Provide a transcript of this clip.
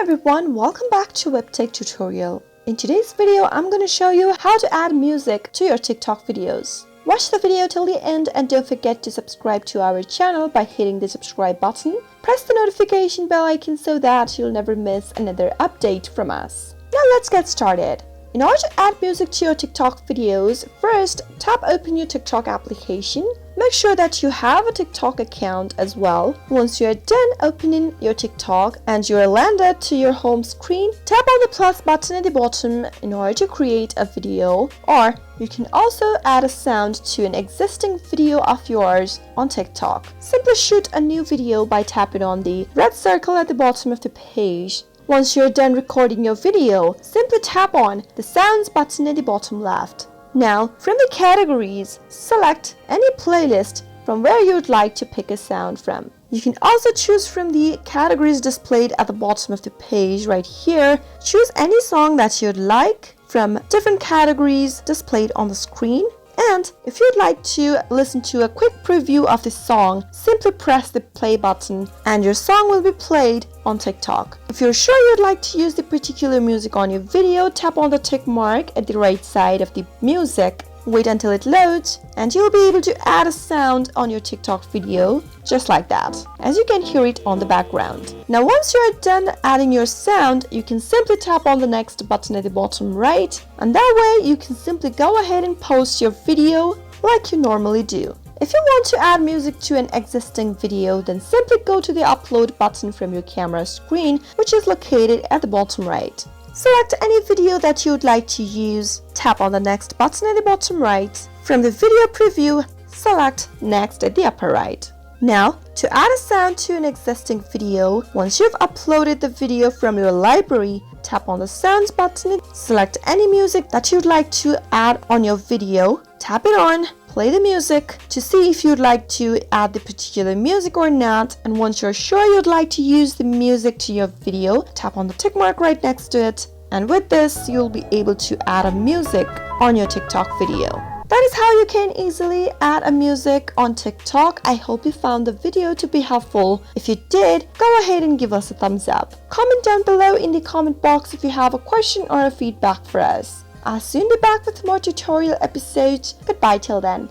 everyone, welcome back to Webtech Tutorial. In today's video, I'm going to show you how to add music to your TikTok videos. Watch the video till the end and don't forget to subscribe to our channel by hitting the subscribe button. Press the notification bell icon so that you'll never miss another update from us. Now let's get started. In order to add music to your TikTok videos, first tap open your TikTok application. Make sure that you have a TikTok account as well. Once you're done opening your TikTok and you're landed to your home screen, tap on the plus button at the bottom in order to create a video, or you can also add a sound to an existing video of yours on TikTok. Simply shoot a new video by tapping on the red circle at the bottom of the page. Once you're done recording your video, simply tap on the sounds button at the bottom left. Now, from the categories, select any playlist from where you would like to pick a sound from. You can also choose from the categories displayed at the bottom of the page right here. Choose any song that you'd like from different categories displayed on the screen. And if you'd like to listen to a quick preview of the song, simply press the play button and your song will be played on TikTok. If you're sure you'd like to use the particular music on your video, tap on the tick mark at the right side of the music. Wait until it loads and you'll be able to add a sound on your TikTok video just like that, as you can hear it on the background. Now once you're done adding your sound, you can simply tap on the next button at the bottom right, and that way you can simply go ahead and post your video like you normally do. If you want to add music to an existing video, then simply go to the upload button from your camera screen, which is located at the bottom right. Select any video that you would like to use, tap on the next button at the bottom right. From the video preview, select next at the upper right. Now, to add a sound to an existing video, once you've uploaded the video from your library, tap on the sounds button, select any music that you'd like to add on your video, tap it on, play the music to see if you'd like to add the particular music or not, and once you're sure you'd like to use the music to your video, tap on the tick mark right next to it, and with this you'll be able to add a music on your TikTok video. That is how you can easily add a music on TikTok. I hope you found the video to be helpful. If you did, go ahead and give us a thumbs up. Comment down below in the comment box if you have a question or a feedback for us. I'll soon be back with more tutorial episodes. Goodbye till then.